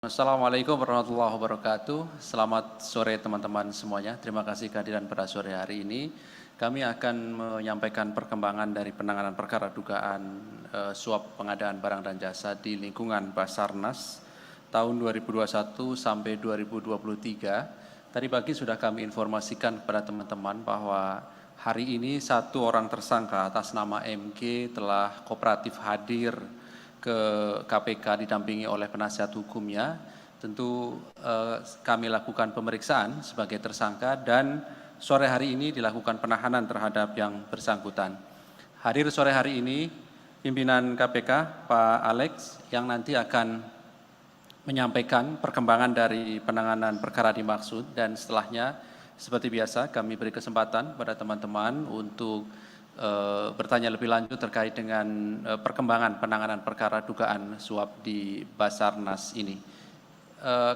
Assalamualaikum warahmatullahi wabarakatuh. Selamat sore teman-teman semuanya. Terima kasih kehadiran pada sore hari ini. Kami akan menyampaikan perkembangan dari penanganan perkara dugaan suap pengadaan barang dan jasa di lingkungan Basarnas tahun 2021 sampai 2023. Tadi pagi sudah kami informasikan kepada teman-teman bahwa hari ini satu orang tersangka atas nama MG telah kooperatif hadir ke KPK didampingi oleh penasihat hukumnya. Tentu kami lakukan pemeriksaan sebagai tersangka dan sore hari ini dilakukan penahanan terhadap yang bersangkutan. Hadir sore hari ini pimpinan KPK Pak Alex yang nanti akan menyampaikan perkembangan dari penanganan perkara dimaksud, dan setelahnya seperti biasa kami beri kesempatan kepada teman-teman untuk bertanya lebih lanjut terkait dengan perkembangan penanganan perkara dugaan suap di Basarnas ini.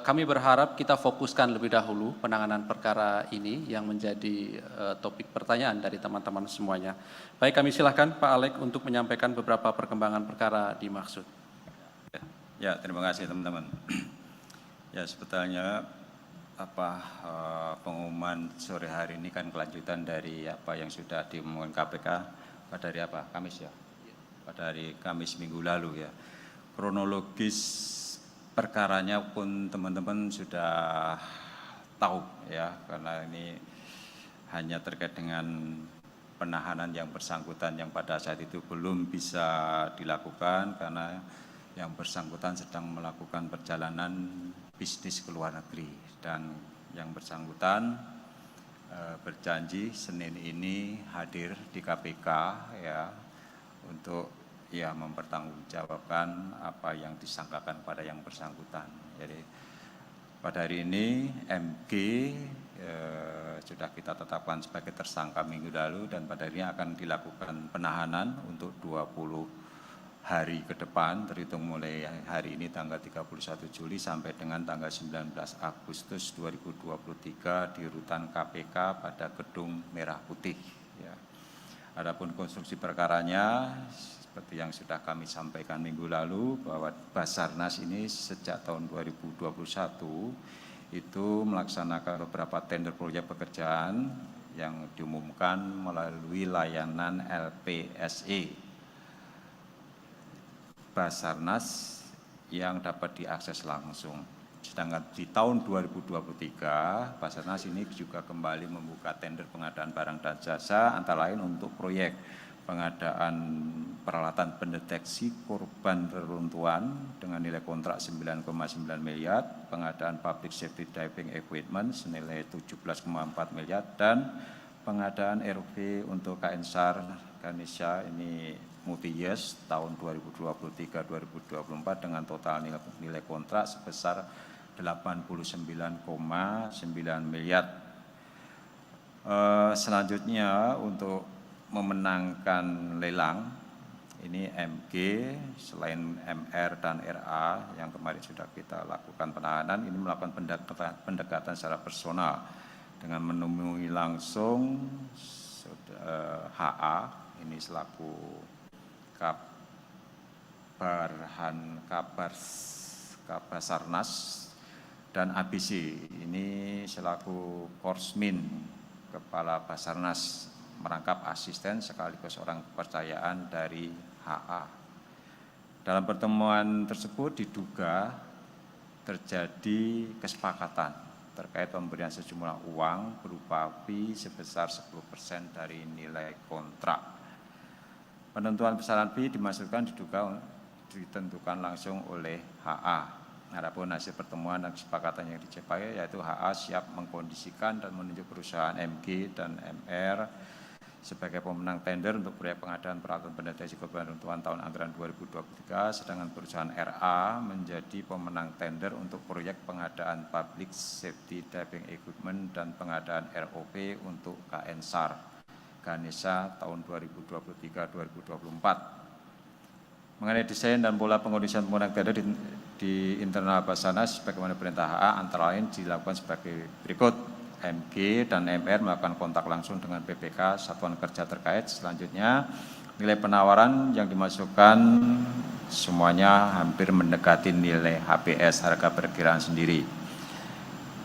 Kami berharap kita fokuskan lebih dahulu penanganan perkara ini yang menjadi topik pertanyaan dari teman-teman semuanya. Baik, kami silakan Pak Alex untuk menyampaikan beberapa perkembangan perkara dimaksud. Ya, terima kasih teman-teman. Ya, sebetulnya pengumuman sore hari ini kan kelanjutan dari apa yang sudah diumumkan KPK pada hari Kamis ya. Pada hari Kamis minggu lalu ya. Kronologis perkaranya pun teman-teman sudah tahu ya, karena ini hanya terkait dengan penahanan yang bersangkutan yang pada saat itu belum bisa dilakukan karena yang bersangkutan sedang melakukan perjalanan bisnis ke luar negeri, dan yang bersangkutan berjanji Senin ini hadir di KPK ya untuk ya mempertanggungjawabkan apa yang disangkakan pada yang bersangkutan. Jadi pada hari ini MG sudah kita tetapkan sebagai tersangka minggu lalu, dan pada hari ini akan dilakukan penahanan untuk 20 hari ke depan, terhitung mulai hari ini tanggal 31 Juli sampai dengan tanggal 19 Agustus 2023 di rutan KPK pada Gedung Merah Putih. Ya. Adapun konstruksi perkaranya, seperti yang sudah kami sampaikan minggu lalu, bahwa Basarnas ini sejak tahun 2021 itu melaksanakan beberapa tender proyek pekerjaan yang diumumkan melalui layanan LPSE Basarnas yang dapat diakses langsung. Sedangkan di tahun 2023, Basarnas ini juga kembali membuka tender pengadaan barang dan jasa, antara lain untuk proyek pengadaan peralatan pendeteksi korban reruntuhan dengan nilai kontrak 9,9 miliar, pengadaan public safety diving equipment senilai 17,4 miliar, dan pengadaan ROV untuk KN SAR Ganesha ini multi-years tahun 2023-2024 dengan total nilai kontrak sebesar 89,9 miliar. Selanjutnya untuk memenangkan lelang, ini MG selain MR dan RA yang kemarin sudah kita lakukan penahanan, ini melakukan pendekatan secara personal dengan menemui langsung HA, ini selaku Kabasarnas, dan ABC ini selaku Korsmin Kepala Basarnas merangkap asisten sekaligus orang kepercayaan dari HA. Dalam pertemuan tersebut diduga terjadi kesepakatan terkait pemberian sejumlah uang berupa fee sebesar 10% dari nilai kontrak. Penentuan besaran fee dimaksudkan diduga ditentukan langsung oleh HA. Adapun hasil pertemuan dan kesepakatan yang dicapai yaitu HA siap mengkondisikan dan menunjuk perusahaan MG dan MR sebagai pemenang tender untuk proyek pengadaan peralatan pendeteksi korban reruntuhan tahun anggaran 2023, sedangkan perusahaan RA menjadi pemenang tender untuk proyek pengadaan public safety diving equipment dan pengadaan ROV untuk KN SAR Ganesha tahun 2023-2024. Mengenai desain dan pola pengkondisian pemenang tender di internal Basarnas sebagaimana perintah HA antara lain dilakukan sebagai berikut. MG dan MR melakukan kontak langsung dengan PPK Satuan Kerja terkait. Selanjutnya Nilai penawaran yang dimasukkan semuanya hampir mendekati nilai HPS, harga perkiraan sendiri.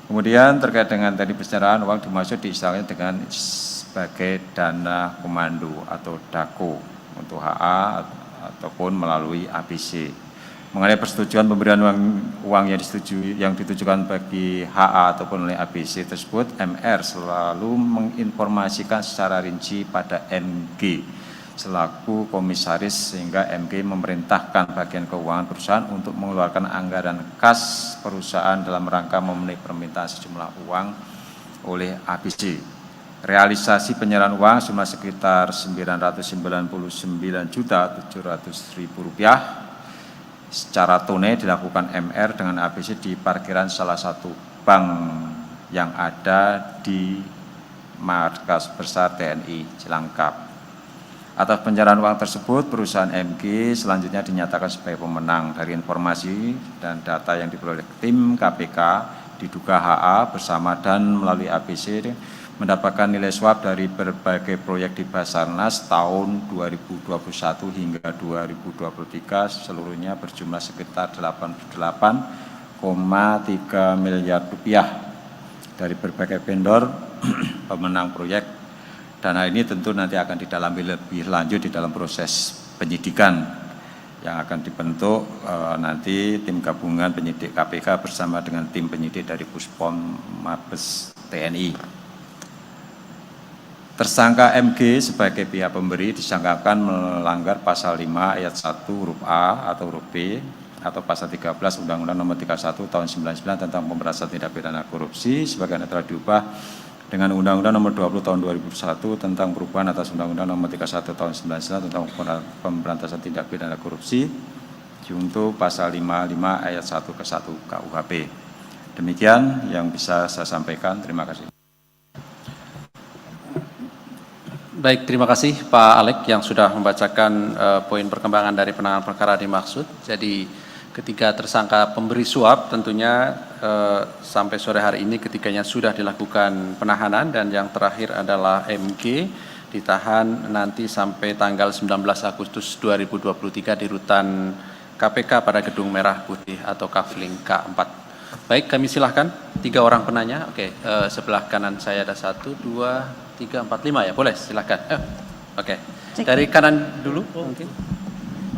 Kemudian terkait dengan tadi penyerahan uang dimaksud diistilahkan dengan sebagai dana komando atau DAKO untuk HA ataupun melalui ABC. Mengenai persetujuan pemberian uang yang ditujukan bagi HA ataupun oleh ABC tersebut, MR selalu menginformasikan secara rinci pada MG selaku komisaris, sehingga MG memerintahkan bagian keuangan perusahaan untuk mengeluarkan anggaran kas perusahaan dalam rangka memenuhi permintaan sejumlah uang oleh ABC. Realisasi penyerahan uang jumlah sekitar Rp999.700.000 secara tunai dilakukan MR dengan ABC di parkiran salah satu bank yang ada di markas besar TNI Cilangkap. Atas penyerahan uang tersebut, perusahaan MG selanjutnya dinyatakan sebagai pemenang. Dari informasi dan data yang diperoleh tim KPK, diduga HA bersama dan melalui ABC mendapatkan nilai suap dari berbagai proyek di Basarnas tahun 2021 hingga 2023 seluruhnya berjumlah sekitar 88,3 miliar rupiah dari berbagai vendor pemenang proyek. Dana ini tentu nanti akan didalami lebih lanjut di dalam proses penyidikan yang akan dibentuk nanti tim gabungan penyidik KPK bersama dengan tim penyidik dari Puspom Mabes TNI. Tersangka MG sebagai pihak pemberi disangkakan melanggar pasal 5 ayat 1 huruf A atau huruf B atau pasal 13 Undang-Undang Nomor 31 Tahun 99 tentang pemberantasan tindak pidana korupsi sebagaimana telah diubah dengan Undang-Undang Nomor 20 Tahun 2001 tentang perubahan atas Undang-Undang Nomor 31 Tahun 99 tentang pemberantasan tindak pidana korupsi junto pasal 55 ayat 1 ke 1 KUHP. Demikian yang bisa saya sampaikan. Terima kasih. Baik, terima kasih Pak Alek yang sudah membacakan poin perkembangan dari penanganan perkara dimaksud. Jadi ketika tersangka pemberi suap tentunya sampai sore hari ini ketiganya sudah dilakukan penahanan dan yang terakhir adalah MG ditahan nanti sampai tanggal 19 Agustus 2023 di rutan KPK pada Gedung Merah Putih atau Kafling K4. Baik, kami silahkan 3 orang penanya. Oke, sebelah kanan saya ada 1, 2, 3, 4, 5 ya, boleh silahkan. Oke, dari kanan dulu mungkin.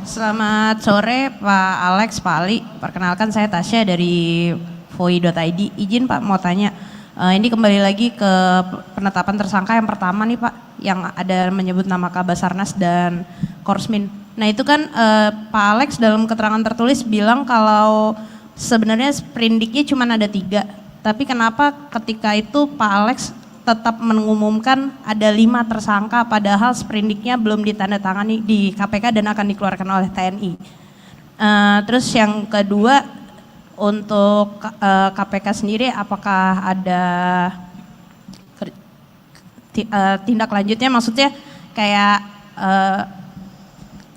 Selamat sore Pak Alex, Pak Ali. Perkenalkan saya Tasya dari voi.id. Izin Pak mau tanya, ini kembali lagi ke penetapan tersangka yang pertama nih Pak, yang ada menyebut nama Kabasarnas dan Korsmin. Nah itu kan Pak Alex dalam keterangan tertulis bilang kalau sebenarnya sprindiknya cuma ada 3. Tapi kenapa ketika itu Pak Alex tetap mengumumkan ada 5 tersangka padahal sprindiknya belum ditandatangani di KPK dan akan dikeluarkan oleh TNI. Terus yang kedua untuk KPK sendiri apakah ada tindak lanjutnya, maksudnya kayak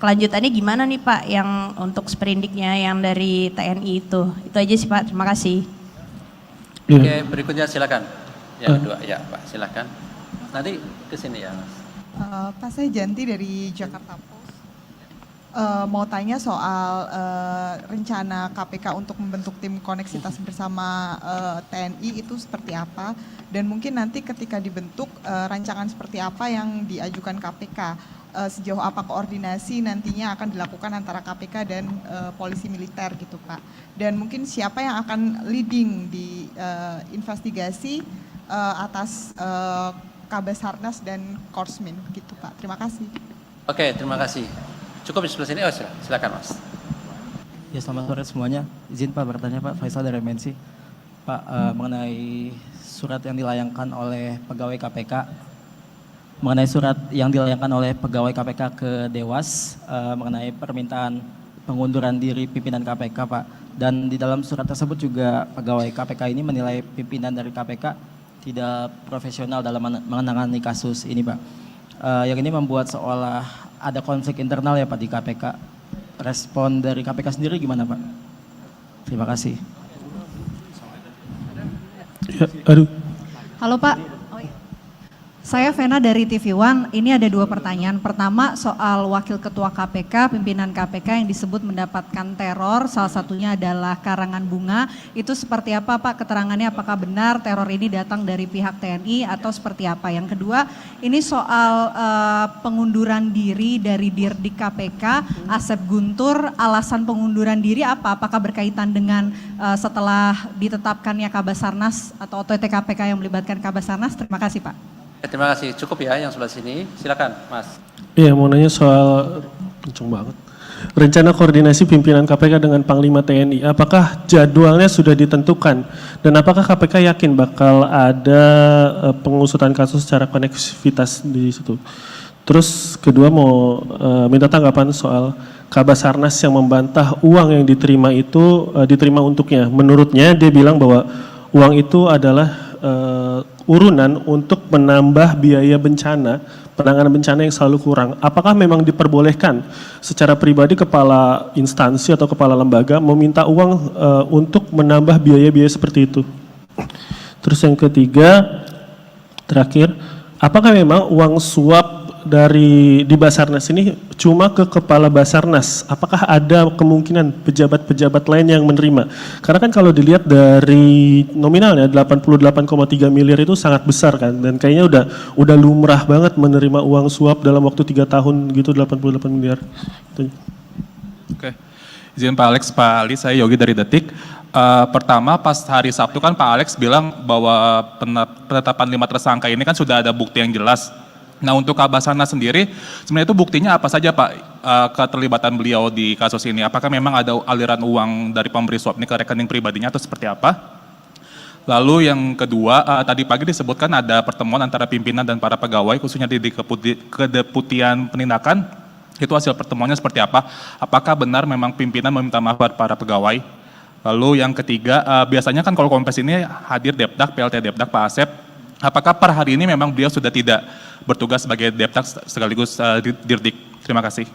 kelanjutannya gimana nih Pak yang untuk sprindiknya yang dari TNI itu aja sih Pak, terima kasih. Oke, berikutnya silakan. Yang kedua, ya Pak, silakan. Nanti ke sini ya Mas. Pak, saya Janti dari Jakarta Post. Mau tanya soal rencana KPK untuk membentuk tim koneksitas bersama TNI itu seperti apa, dan mungkin nanti ketika dibentuk rancangan seperti apa yang diajukan KPK, sejauh apa koordinasi nantinya akan dilakukan antara KPK dan polisi militer gitu Pak, dan mungkin siapa yang akan leading di investigasi atas Kabasarnas dan Korsmin gitu Pak. Terima kasih. Oke, terima kasih. Cukup di sebelah sini. Oh, silakan Mas. Ya, selamat sore semuanya. Izin Pak bertanya Pak, Faisal dari MNC. Pak, mengenai surat yang dilayangkan oleh pegawai KPK, ke Dewas mengenai permintaan pengunduran diri pimpinan KPK Pak. Dan di dalam surat tersebut juga pegawai KPK ini menilai pimpinan dari KPK tidak profesional dalam menangani kasus ini Pak. Yang ini membuat seolah ada konflik internal ya Pak di KPK. Respon dari KPK sendiri gimana Pak? Terima kasih. Ya, aduh. Halo Pak. Saya Vena dari TV One. Ini ada 2 pertanyaan. Pertama soal Wakil Ketua KPK, pimpinan KPK yang disebut mendapatkan teror, salah satunya adalah Karangan Bunga. Itu seperti apa Pak keterangannya? Apakah benar teror ini datang dari pihak TNI atau seperti apa? Yang kedua, ini soal pengunduran diri dari Dirdik KPK, Asep Guntur. Alasan pengunduran diri apa? Apakah berkaitan dengan setelah ditetapkannya Kabasarnas atau OTT KPK yang melibatkan Kabasarnas? Terima kasih Pak. Terima kasih. Cukup ya yang sebelah sini. Silakan, Mas. Iya, mau nanya soal kenceng banget. Rencana koordinasi pimpinan KPK dengan Panglima TNI, apakah jadwalnya sudah ditentukan? Dan apakah KPK yakin bakal ada pengusutan kasus secara koneksivitas di situ? Terus kedua mau minta tanggapan soal Kabasarnas yang membantah uang yang diterima itu diterima untuknya. Menurutnya dia bilang bahwa uang itu adalah urunan untuk menambah biaya bencana, penanganan bencana yang selalu kurang. Apakah memang diperbolehkan secara pribadi kepala instansi atau kepala lembaga meminta uang untuk menambah biaya-biaya seperti itu? Terus yang ketiga, terakhir, apakah memang uang suap di Basarnas ini cuma ke kepala Basarnas? Apakah ada kemungkinan pejabat-pejabat lain yang menerima? Karena kan kalau dilihat dari nominalnya 88,3 miliar itu sangat besar kan, dan kayaknya udah lumrah banget menerima uang suap dalam waktu 3 tahun gitu 88 miliar. Oke, izin Pak Alex, Pak Ali, saya Yogi dari Detik. Pertama pas hari Sabtu kan Pak Alex bilang bahwa penetapan 5 tersangka ini kan sudah ada bukti yang jelas. Nah untuk Kabasarnas sendiri, sebenarnya itu buktinya apa saja Pak keterlibatan beliau di kasus ini? Apakah memang ada aliran uang dari pemberi suap ini ke rekening pribadinya atau seperti apa? Lalu yang kedua, tadi pagi disebutkan ada pertemuan antara pimpinan dan para pegawai, khususnya di Kedeputian Penindakan. Itu hasil pertemuannya seperti apa? Apakah benar memang pimpinan meminta maaf kepada para pegawai? Lalu yang ketiga, biasanya kan kalau Kompes ini hadir Depdak, PLT Depdak, Pak Asep. Apakah per hari ini memang beliau sudah tidak bertugas sebagai Depdak sekaligus Dirdik? Terima kasih.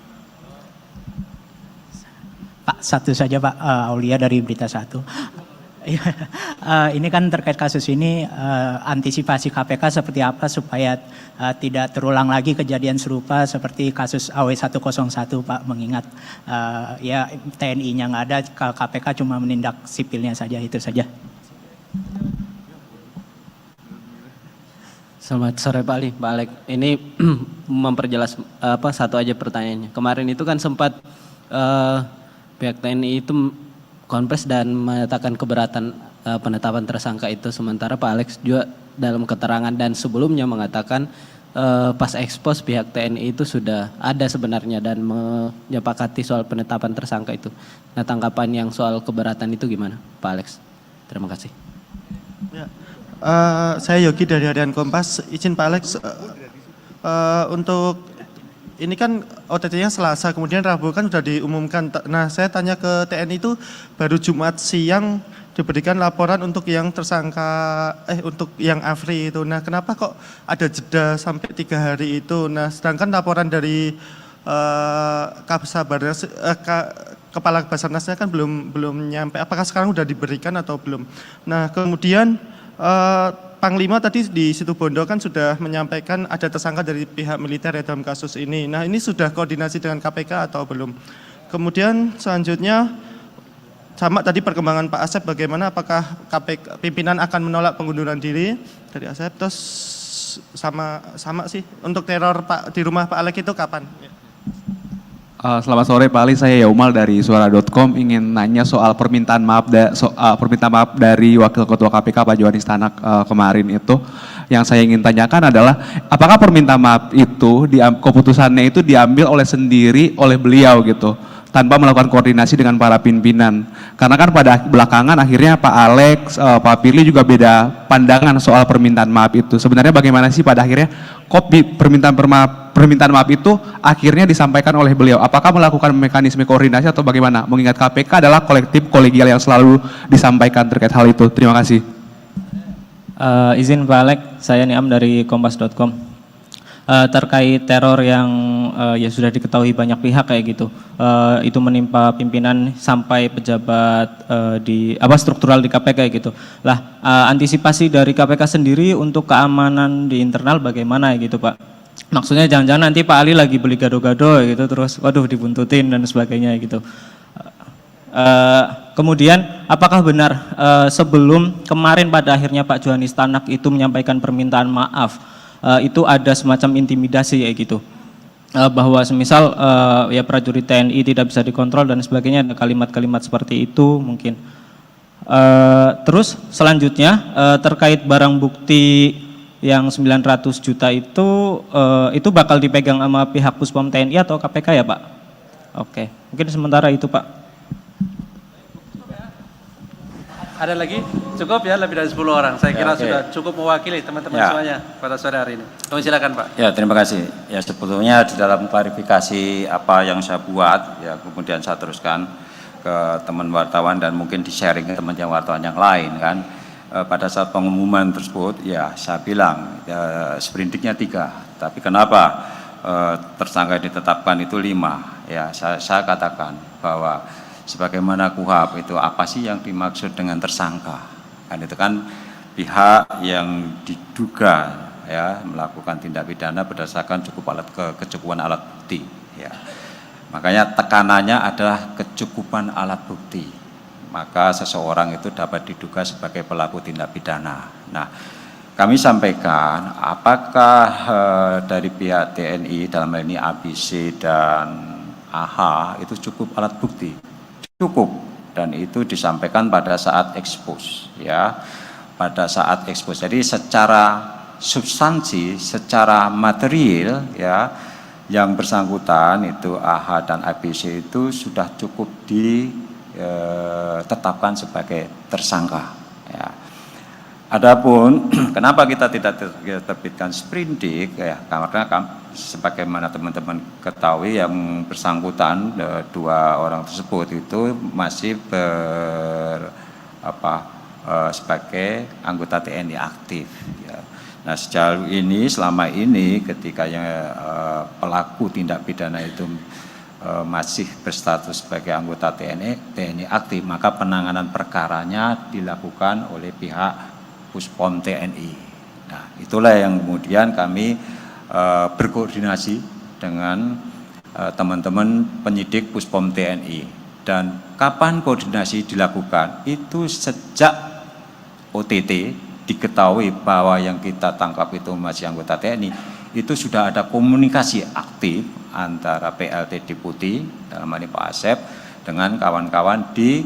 Pak, satu saja Pak, Aulia dari Berita 1. Ini kan terkait kasus ini, antisipasi KPK seperti apa supaya tidak terulang lagi kejadian serupa seperti kasus AW101 Pak, mengingat ya TNI-nya nggak ada, KPK cuma menindak sipilnya saja, itu saja. Selamat sore Pak Ali, Pak Alek. Ini memperjelas satu aja pertanyaannya. Kemarin itu kan sempat pihak TNI itu konfes dan menyatakan keberatan penetapan tersangka itu, sementara Pak Alex juga dalam keterangan dan sebelumnya mengatakan pas ekspos pihak TNI itu sudah ada sebenarnya dan menyepakati soal penetapan tersangka itu. Nah tanggapan yang soal keberatan itu gimana Pak Alex? Terima kasih. Ya. Saya Yogi dari Harian Kompas. Izin Pak Alex, untuk ini kan OTT-nya Selasa, kemudian Rabu kan sudah diumumkan. Nah saya tanya ke TNI itu baru Jumat siang diberikan laporan untuk yang tersangka, untuk yang Afri itu. Nah kenapa kok ada jeda sampai 3 hari itu? Nah sedangkan laporan dari Kepala Basarnasnya kan belum nyampe. Apakah sekarang sudah diberikan atau belum? Nah kemudian Panglima tadi di Situbondo kan sudah menyampaikan ada tersangka dari pihak militer ya dalam kasus ini. Nah ini sudah koordinasi dengan KPK atau belum? Kemudian selanjutnya sama tadi perkembangan Pak Asep bagaimana, apakah KPK, pimpinan akan menolak pengunduran diri dari Asep? Terus sama sih untuk teror Pak di rumah Pak Alek itu kapan? Selamat sore Pak Ali, saya Yaumal dari suara.com, ingin nanya soal permintaan maaf dari Wakil Ketua KPK Pak Johanis Tanak kemarin itu. Yang saya ingin tanyakan adalah apakah permintaan maaf itu keputusannya itu diambil oleh beliau gitu, tanpa melakukan koordinasi dengan para pimpinan. Karena kan pada belakangan akhirnya Pak Alex, Pak Firly juga beda pandangan soal permintaan maaf itu. Sebenarnya bagaimana sih pada akhirnya kok permintaan maaf itu akhirnya disampaikan oleh beliau? Apakah melakukan mekanisme koordinasi atau bagaimana? Mengingat KPK adalah kolektif kolegial yang selalu disampaikan terkait hal itu. Terima kasih. Izin Pak Alek, saya Niam dari Kompas.com. terkait teror yang ya sudah diketahui banyak pihak kayak gitu. Itu menimpa pimpinan sampai pejabat di struktural di KPK kayak gitu. Lah, antisipasi dari KPK sendiri untuk keamanan di internal bagaimana gitu, Pak? Maksudnya jangan-jangan nanti Pak Ali lagi beli gado-gado gitu terus waduh dibuntutin dan sebagainya gitu. Kemudian apakah benar sebelum kemarin pada akhirnya Pak Johanis Tanak itu menyampaikan permintaan maaf, itu ada semacam intimidasi ya gitu, bahwa semisal ya prajurit TNI tidak bisa dikontrol dan sebagainya, ada kalimat-kalimat seperti itu mungkin. Terus selanjutnya terkait barang bukti yang 900 juta itu bakal dipegang sama pihak Puspom TNI atau KPK ya Pak? Oke, mungkin sementara itu Pak. Ada lagi? Cukup ya, lebih dari 10 orang. Saya kira oke. sudah cukup mewakili teman-teman semuanya pada sore hari ini. Kami silakan Pak. Ya, terima kasih. Ya, sebetulnya di dalam klarifikasi apa yang saya buat, ya kemudian saya teruskan ke teman wartawan dan mungkin di-sharing ke teman wartawan yang lain kan. Pada saat pengumuman tersebut, ya saya bilang sprindiknya 3. Tapi kenapa tersangka ditetapkan itu 5? Ya, saya katakan bahwa sebagaimana KUHP itu apa sih yang dimaksud dengan tersangka? Kan itu kan pihak yang diduga ya melakukan tindak pidana berdasarkan kecukupan alat bukti ya. Makanya tekanannya adalah kecukupan alat bukti. Maka seseorang itu dapat diduga sebagai pelaku tindak pidana. Nah, kami sampaikan apakah dari pihak TNI dalam hal ini ABC dan AH itu cukup alat bukti? Cukup, dan itu disampaikan pada saat ekspos ya, pada saat ekspos. Jadi secara substansi, secara material ya, yang bersangkutan itu AH dan ABC itu sudah cukup ditetapkan sebagai tersangka ya. Adapun kenapa kita tidak terbitkan sprindik ya, karena sebagaimana teman-teman ketahui yang bersangkutan 2 orang tersebut itu masih sebagai anggota TNI aktif ya. Nah, sejauh ini selama ini ketika yang pelaku tindak pidana itu masih berstatus sebagai anggota TNI aktif, maka penanganan perkaranya dilakukan oleh pihak Puspom TNI. Nah, itulah yang kemudian kami berkoordinasi dengan teman-teman penyidik Puspom TNI. Dan kapan koordinasi dilakukan? Itu sejak OTT diketahui bahwa yang kita tangkap itu masih anggota TNI, itu sudah ada komunikasi aktif antara PLT Deputi dalam hal ini Pak Asep dengan kawan-kawan di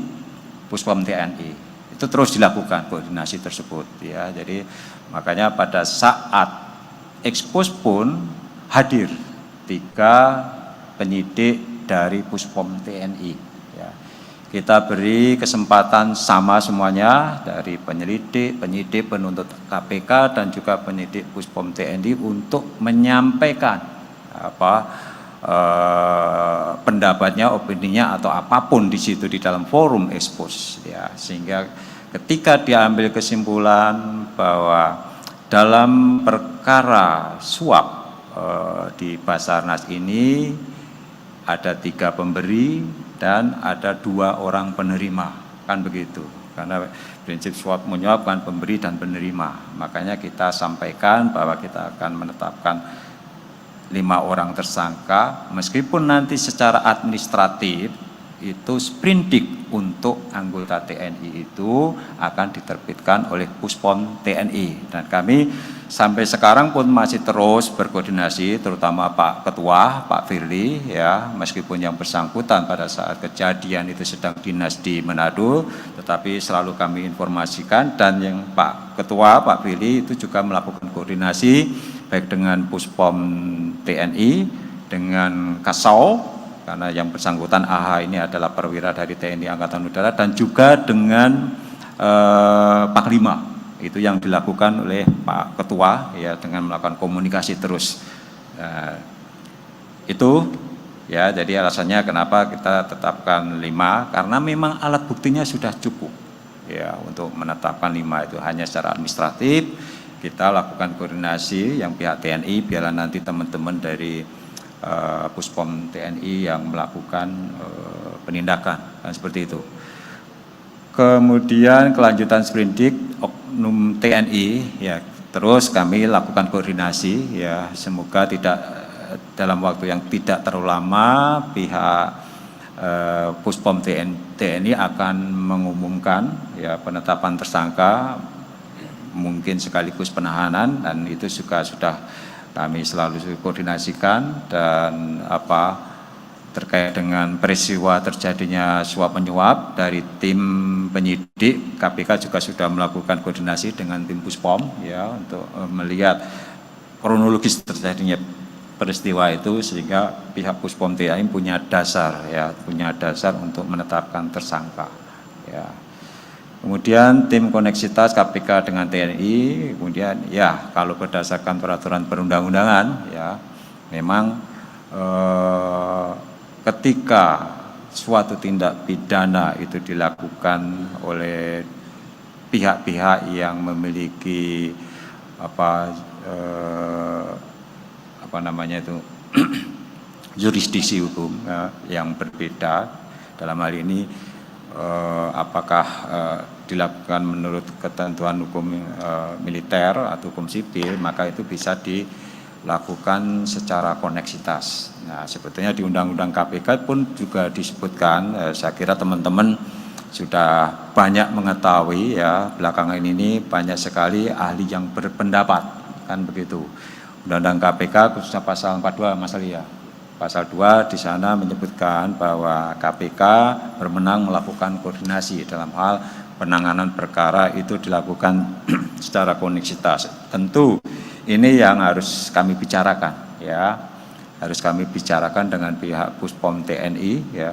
Puspom TNI. Itu terus dilakukan koordinasi tersebut ya. Jadi makanya pada saat ekspos pun hadir 3 penyidik dari Puspom TNI ya. Kita beri kesempatan sama semuanya dari penyelidik, penyidik, penuntut KPK dan juga penyidik Puspom TNI untuk menyampaikan pendapatnya, opininya atau apapun di situ di dalam forum ekspos ya, sehingga ketika diambil kesimpulan bahwa dalam perkara suap di Basarnas ini ada 3 pemberi dan ada 2 orang penerima, kan begitu, karena prinsip suap menyuap kan pemberi dan penerima. Makanya kita sampaikan bahwa kita akan menetapkan 5 orang tersangka, meskipun nanti secara administratif itu sprindik untuk anggota TNI itu akan diterbitkan oleh Puspom TNI. Dan kami sampai sekarang pun masih terus berkoordinasi, terutama Pak Ketua, Pak Firly ya, meskipun yang bersangkutan pada saat kejadian itu sedang dinas di Manado, tetapi selalu kami informasikan, dan yang Pak Ketua, Pak Firly itu juga melakukan koordinasi baik dengan Puspom TNI, dengan Kasau, karena yang bersangkutan AH ini adalah perwira dari TNI Angkatan Udara, dan juga dengan Panglima. Itu yang dilakukan oleh Pak Ketua ya, dengan melakukan komunikasi terus. Itu ya, jadi alasannya kenapa kita tetapkan 5, karena memang alat buktinya sudah cukup ya untuk menetapkan 5 itu. Hanya secara administratif kita lakukan koordinasi yang pihak TNI, biarlah nanti teman-teman dari Puspom TNI yang melakukan penindakan, kan seperti itu. Kemudian kelanjutan sprindik oknum TNI, ya terus kami lakukan koordinasi, ya semoga tidak dalam waktu yang tidak terlalu lama pihak Puspom TNI akan mengumumkan ya penetapan tersangka, mungkin sekaligus penahanan, dan itu juga sudah kami selalu koordinasikan. Dan terkait dengan peristiwa terjadinya suap menyuap dari tim penyidik, KPK juga sudah melakukan koordinasi dengan tim Puspom ya untuk melihat kronologis terjadinya peristiwa itu, sehingga pihak Puspom TNI punya dasar untuk menetapkan tersangka ya. Kemudian tim koneksitas KPK dengan TNI, kemudian ya kalau berdasarkan peraturan perundang-undangan ya memang ketika suatu tindak pidana itu dilakukan oleh pihak-pihak yang memiliki jurisdiksi hukum yang berbeda, dalam hal ini apakah dilakukan menurut ketentuan hukum militer atau hukum sipil, maka itu bisa dilakukan secara koneksitas. Nah, sebetulnya di Undang-Undang KPK pun juga disebutkan, saya kira teman-teman sudah banyak mengetahui ya, belakangan ini banyak sekali ahli yang berpendapat, kan begitu. Undang-Undang KPK khususnya pasal 42 Mas Ali ya. Pasal 2 di sana menyebutkan bahwa KPK berwenang melakukan koordinasi dalam hal penanganan perkara itu dilakukan secara koneksitas. Tentu ini yang harus kami bicarakan ya, harus kami bicarakan dengan pihak Puspom TNI ya.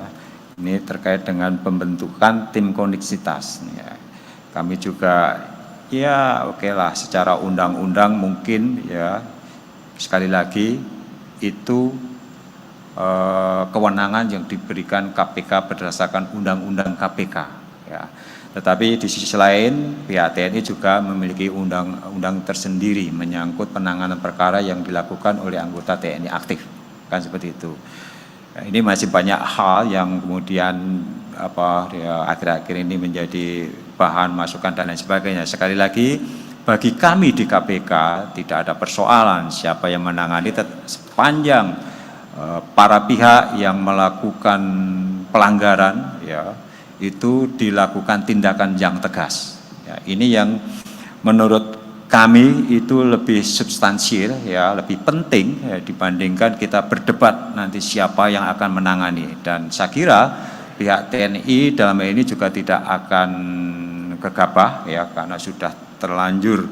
Ini terkait dengan pembentukan tim koneksitas ya. Kami juga ya lah secara undang-undang mungkin ya, sekali lagi itu kewenangan yang diberikan KPK berdasarkan Undang-Undang KPK ya. Tetapi di sisi lain pihak TNI juga memiliki undang-undang tersendiri menyangkut penanganan perkara yang dilakukan oleh anggota TNI aktif, kan seperti itu. Nah, ini masih banyak hal yang kemudian akhir-akhir ini menjadi bahan masukan dan lain sebagainya. Sekali lagi, bagi kami di KPK tidak ada persoalan siapa yang menangani sepanjang para pihak yang melakukan pelanggaran ya itu dilakukan tindakan yang tegas. Ya, ini yang menurut kami itu lebih substansial ya, lebih penting ya, dibandingkan kita berdebat nanti siapa yang akan menangani. Dan saya kira pihak TNI dalam hal ini juga tidak akan gegabah ya, karena sudah terlanjur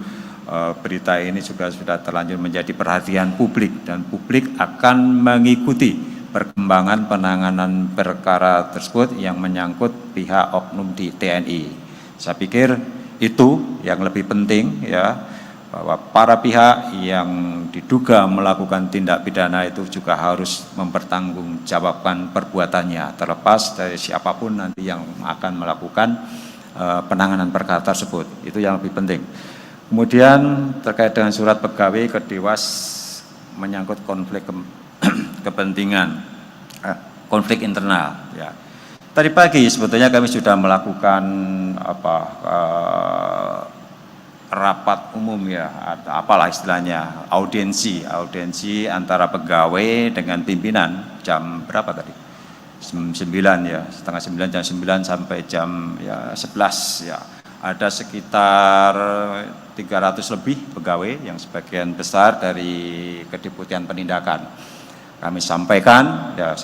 berita ini juga sudah terlanjur menjadi perhatian publik, dan publik akan mengikuti perkembangan penanganan perkara tersebut yang menyangkut pihak oknum di TNI. Saya pikir itu yang lebih penting ya, bahwa para pihak yang diduga melakukan tindak pidana itu juga harus mempertanggungjawabkan perbuatannya, terlepas dari siapapun nanti yang akan melakukan penanganan perkara tersebut. Itu yang lebih penting. Kemudian terkait dengan surat pegawai ke Dewas menyangkut konflik kepentingan, konflik internal. Ya. Tadi pagi sebetulnya kami sudah melakukan rapat umum ya, atau apalah istilahnya, audiensi antara pegawai dengan pimpinan jam berapa tadi? 9 ya, setengah 9, jam 9 sampai jam ya 11 ya. Ada sekitar 300 lebih pegawai yang sebagian besar dari Kedeputian Penindakan. Kami sampaikan ya,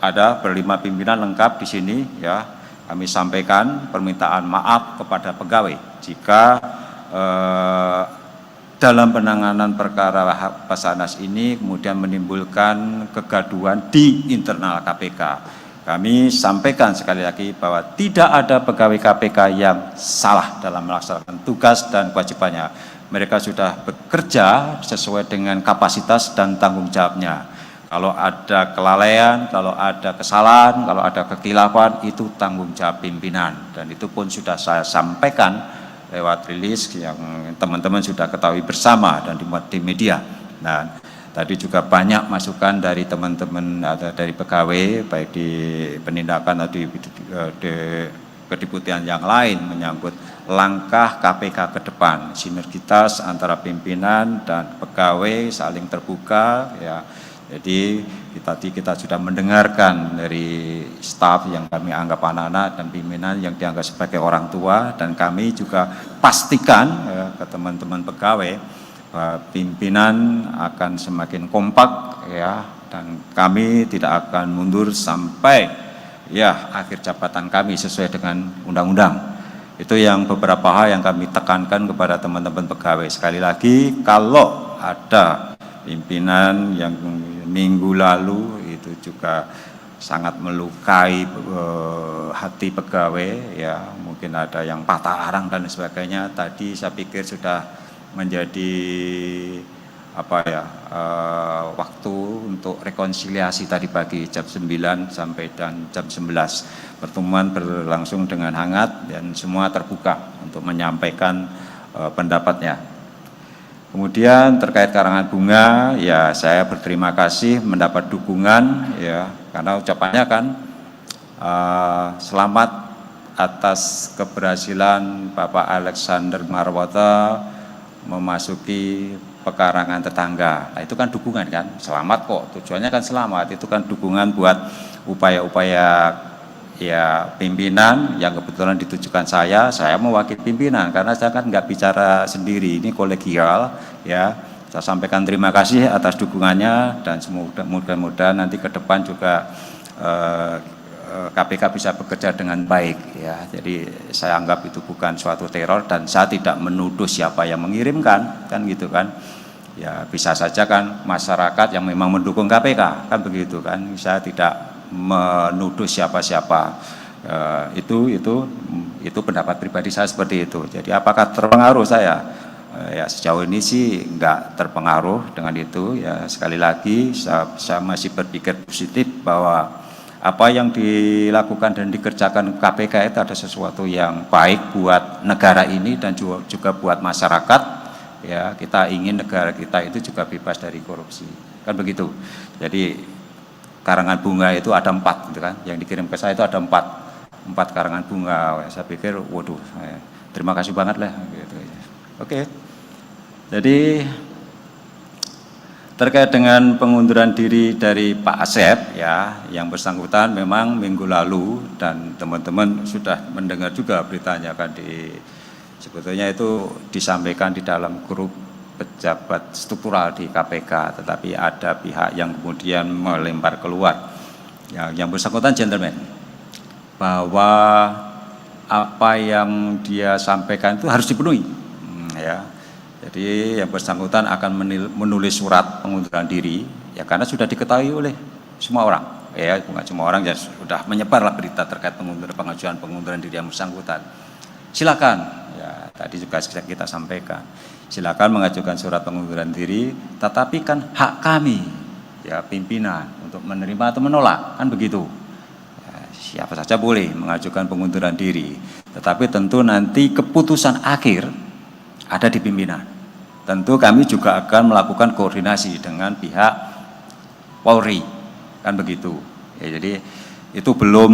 ada berlima pimpinan lengkap di sini ya. Kami sampaikan permintaan maaf kepada pegawai jika dalam penanganan perkara Basarnas ini kemudian menimbulkan kegaduhan di internal KPK. Kami sampaikan sekali lagi bahwa tidak ada pegawai KPK yang salah dalam melaksanakan tugas dan kewajibannya. Mereka sudah bekerja sesuai dengan kapasitas dan tanggung jawabnya. Kalau ada kelalaian, kalau ada kesalahan, kalau ada kekhilafan, itu tanggung jawab pimpinan. Dan itu pun sudah saya sampaikan lewat rilis yang teman-teman sudah ketahui bersama dan dimuat di media. Nah, tadi juga banyak masukan dari teman-teman atau dari pegawai, baik di penindakan atau di kediputian yang lain menyangkut langkah KPK ke depan, sinergitas antara pimpinan dan pegawai saling terbuka, ya. Jadi kita sudah mendengarkan dari staf yang kami anggap anak-anak dan pimpinan yang dianggap sebagai orang tua, dan kami juga pastikan ya, ke teman-teman pegawai bahwa pimpinan akan semakin kompak ya, dan kami tidak akan mundur sampai ya akhir jabatan kami sesuai dengan undang-undang. Itu yang beberapa hal yang kami tekankan kepada teman-teman pegawai. Sekali lagi, kalau ada pimpinan yang minggu lalu itu juga sangat melukai hati pegawai ya, mungkin ada yang patah arang dan sebagainya, tadi saya pikir sudah menjadi waktu untuk rekonsiliasi tadi pagi jam 9 sampai dan jam 11. Pertemuan berlangsung dengan hangat dan semua terbuka untuk menyampaikan pendapatnya. Kemudian terkait karangan bunga, ya saya berterima kasih mendapat dukungan ya, karena ucapannya kan selamat atas keberhasilan Bapak Alexander Marwata memasuki pekarangan tetangga. Nah, itu kan dukungan kan, selamat kok, tujuannya kan selamat, itu kan dukungan buat upaya-upaya ya pimpinan yang kebetulan ditujukan saya mewakili pimpinan karena saya kan nggak bicara sendiri, ini kolegial ya. Saya sampaikan terima kasih atas dukungannya dan mudah-mudahan nanti ke depan juga KPK bisa bekerja dengan baik ya. Jadi saya anggap itu bukan suatu teror dan saya tidak menuduh siapa yang mengirimkan kan gitu kan. Ya bisa saja kan masyarakat yang memang mendukung KPK kan begitu kan. Saya tidak menuduh siapa-siapa. Itu pendapat pribadi saya seperti itu. Jadi apakah terpengaruh saya? Ya sejauh ini sih enggak terpengaruh dengan itu ya. Sekali lagi saya masih berpikir positif bahwa apa yang dilakukan dan dikerjakan KPK itu ada sesuatu yang baik buat negara ini dan juga buat masyarakat ya. Kita ingin negara kita itu juga bebas dari korupsi kan begitu. Jadi karangan bunga itu ada 4 gitu kan, yang dikirim ke saya itu ada 4 karangan bunga. Saya pikir waduh terima kasih banget lah gitu. Oke. Jadi terkait dengan pengunduran diri dari Pak Asep ya, yang bersangkutan memang minggu lalu dan teman-teman sudah mendengar juga beritanya kan, sebetulnya itu disampaikan di dalam grup pejabat struktural di KPK, tetapi ada pihak yang kemudian melempar keluar ya, yang bersangkutan gentleman bahwa apa yang dia sampaikan itu harus dipenuhi ya. Jadi yang bersangkutan akan menulis surat pengunduran diri ya, karena sudah diketahui oleh semua orang ya, bukan semua orang ya, sudah menyebarlah berita terkait pengajuan pengunduran diri yang bersangkutan. Silakan ya, tadi juga kita sampaikan, silakan mengajukan surat pengunduran diri, tetapi kan hak kami ya pimpinan untuk menerima atau menolak kan begitu ya, siapa saja boleh mengajukan pengunduran diri, tetapi tentu nanti keputusan akhir ada di pimpinan. Tentu kami juga akan melakukan koordinasi dengan pihak Polri kan begitu ya. Jadi itu belum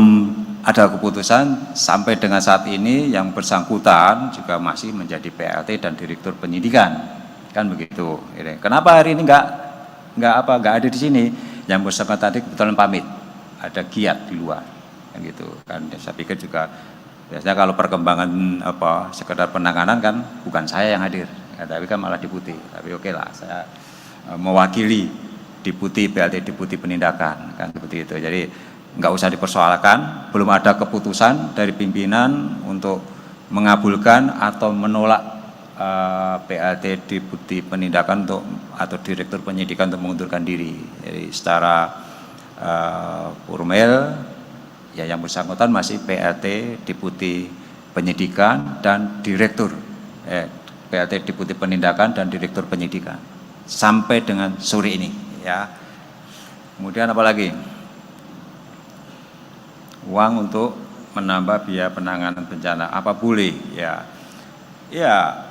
ada keputusan sampai dengan saat ini, yang bersangkutan juga masih menjadi PLT dan Direktur Penyidikan kan begitu. Kenapa hari ini nggak ada di sini? Yang bersangkutan tadi kebetulan pamit, ada giat di luar kan gitu kan. Saya pikir juga biasanya kalau perkembangan sekedar penanganan kan bukan saya yang hadir ya, tapi kan malah Deputi. Tapi oke lah, saya mewakili Deputi PLT, Deputi Penindakan kan seperti itu. Jadi nggak usah dipersoalkan, belum ada keputusan dari pimpinan untuk mengabulkan atau menolak PLT Deputi Penindakan atau Direktur Penyidikan untuk mengundurkan diri. Jadi secara formal ya, yang bersangkutan masih PLT Deputi Penyidikan dan Direktur PLT Deputi Penindakan dan Direktur Penyidikan sampai dengan sore ini ya. Kemudian apa lagi? Uang untuk menambah biaya penanganan bencana apa boleh ya. Ya,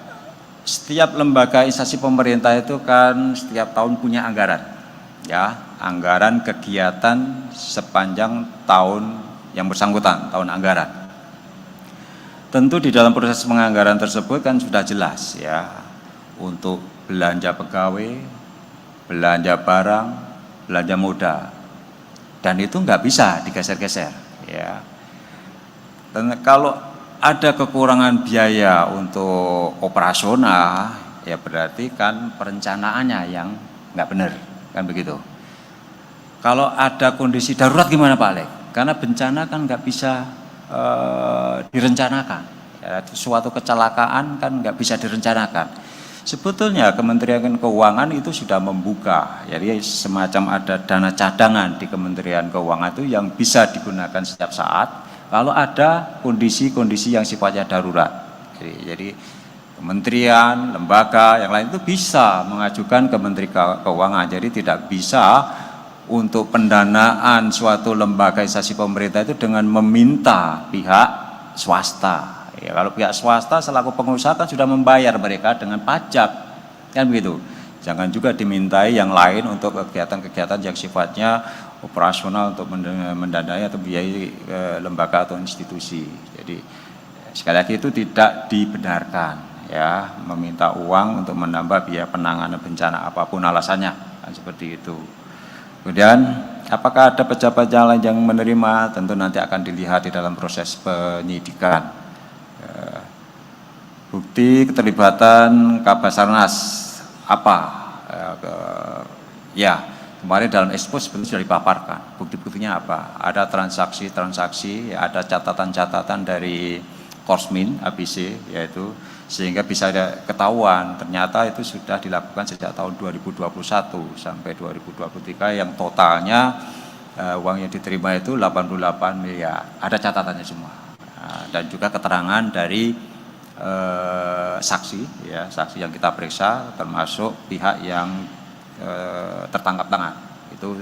setiap lembaga instansi pemerintah itu kan setiap tahun punya anggaran, ya, anggaran kegiatan sepanjang tahun yang bersangkutan, tahun anggaran. Tentu di dalam proses penganggaran tersebut kan sudah jelas, ya, untuk belanja pegawai, belanja barang, belanja modal, dan itu nggak bisa digeser-geser, ya. Dan kalau ada kekurangan biaya untuk operasional, ya berarti kan perencanaannya yang nggak benar, kan begitu. Kalau ada kondisi darurat gimana Pak Alek? Karena bencana kan nggak bisa direncanakan, ya, suatu kecelakaan kan nggak bisa direncanakan. Sebetulnya Kementerian Keuangan itu sudah membuka, jadi semacam ada dana cadangan di Kementerian Keuangan itu yang bisa digunakan setiap saat kalau ada kondisi-kondisi yang sifatnya darurat. Jadi kementerian, lembaga yang lain itu bisa mengajukan ke Menteri Keuangan. Jadi tidak bisa untuk pendanaan suatu lembaga instansi pemerintah itu dengan meminta pihak swasta. Ya, kalau pihak swasta selaku pengusaha kan sudah membayar mereka dengan pajak, kan begitu. Jangan juga dimintai yang lain untuk kegiatan-kegiatan yang sifatnya operasional untuk mendanai atau biayai lembaga atau institusi. Jadi sekali lagi itu tidak dibenarkan, ya, meminta uang untuk menambah biaya penanganan bencana apapun alasannya, kan seperti itu. Kemudian apakah ada pejabat yang lain yang menerima? Tentu nanti akan dilihat di dalam proses penyidikan. Bukti keterlibatan Kabasarnas apa? Ya. Kemarin dalam ekspos sebenarnya sudah dipaparkan, bukti-buktinya apa? Ada transaksi-transaksi, ya, ada catatan-catatan dari Korsmin, ABC, yaitu sehingga bisa ketahuan ternyata itu sudah dilakukan sejak tahun 2021 sampai 2023 yang totalnya uang yang diterima itu 88 miliar. Ada catatannya semua. Dan juga keterangan dari saksi, ya, saksi yang kita periksa termasuk pihak yang tertangkap tangan. Itu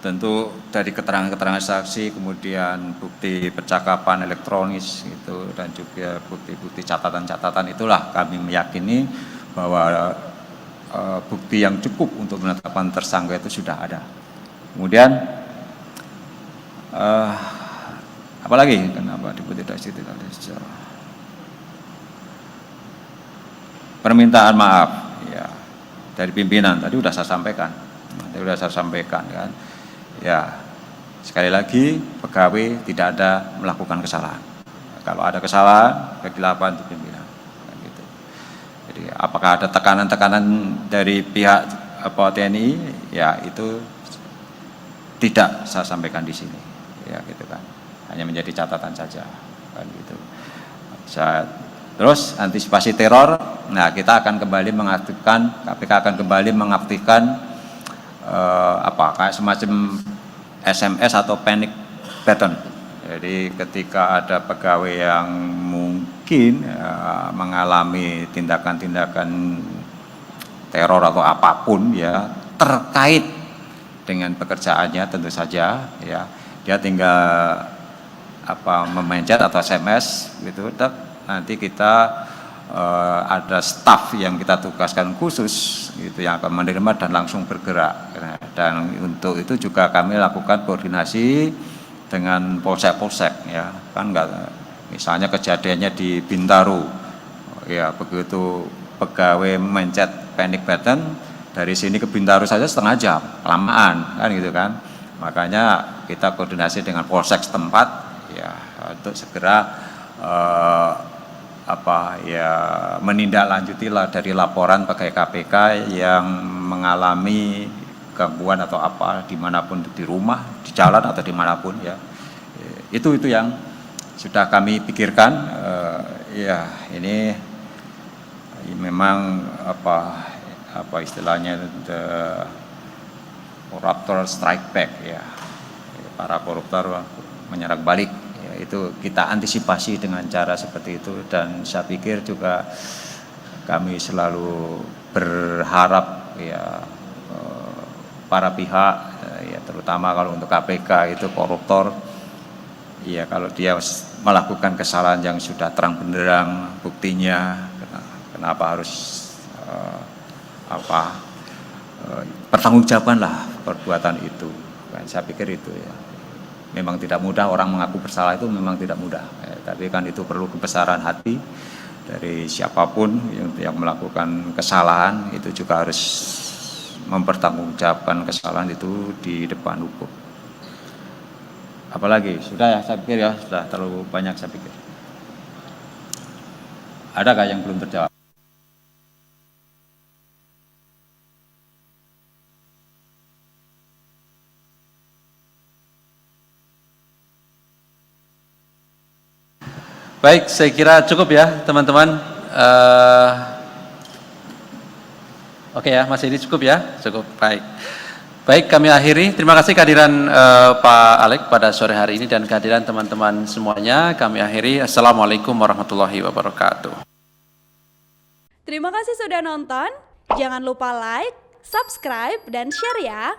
tentu dari keterangan-keterangan saksi, kemudian bukti percakapan elektronis itu, dan juga bukti-bukti catatan-catatan itulah kami meyakini bahwa bukti yang cukup untuk menetapkan tersangka itu sudah ada. Kemudian apalagi kenapa tidak permintaan maaf, ya, dari pimpinan tadi sudah saya sampaikan, kan, ya, sekali lagi pegawai tidak ada melakukan kesalahan. Kalau ada kesalahan, kegelapan itu pimpinan, kan gitu. Jadi apakah ada tekanan-tekanan dari pihak TNI, ya itu tidak saya sampaikan di sini, ya gitu kan, hanya menjadi catatan saja, kan gitu. Terus antisipasi teror, nah kita akan kembali mengaktifkan, KPK akan kembali mengaktifkan kayak semacam SMS atau panic button. Jadi ketika ada pegawai yang mungkin mengalami tindakan-tindakan teror atau apapun, ya, terkait dengan pekerjaannya tentu saja, ya, dia tinggal memencet atau SMS gitu. Nanti kita ada staf yang kita tugaskan khusus gitu yang akan menerima dan langsung bergerak. Dan untuk itu juga kami lakukan koordinasi dengan polsek-polsek, ya, kan enggak, misalnya kejadiannya di Bintaro, ya, begitu pegawai mencet panic button dari sini ke Bintaro saja setengah jam, kelamaan, kan gitu kan. Makanya kita koordinasi dengan polsek setempat, ya, untuk segera menindaklanjuti dari laporan pegawai KPK yang mengalami gangguan atau dimanapun, di rumah, di jalan atau dimanapun, ya. Itu yang sudah kami pikirkan. Ya, ini memang istilahnya the corruptor strike back, ya. Para koruptor menyerang balik. Itu kita antisipasi dengan cara seperti itu, dan saya pikir juga kami selalu berharap, ya, para pihak, ya, terutama kalau untuk KPK itu koruptor, ya, kalau dia melakukan kesalahan yang sudah terang benderang buktinya, kenapa harus pertanggungjawabanlah perbuatan itu. Kan saya pikir itu ya. Memang tidak mudah orang mengaku bersalah, itu memang tidak mudah. Tapi kan itu perlu kebesaran hati dari siapapun yang melakukan kesalahan, itu juga harus mempertanggungjawabkan kesalahan itu di depan hukum. Apalagi sudah ya, saya pikir ya sudah terlalu banyak saya pikir. Adakah yang belum terjawab? Baik, saya kira cukup ya teman-teman. Oke ya, Mas Edi cukup ya? Cukup, baik. Baik, kami akhiri. Terima kasih kehadiran Pak Alex pada sore hari ini dan kehadiran teman-teman semuanya. Kami akhiri. Assalamualaikum warahmatullahi wabarakatuh. Terima kasih sudah nonton. Jangan lupa like, subscribe, dan share ya.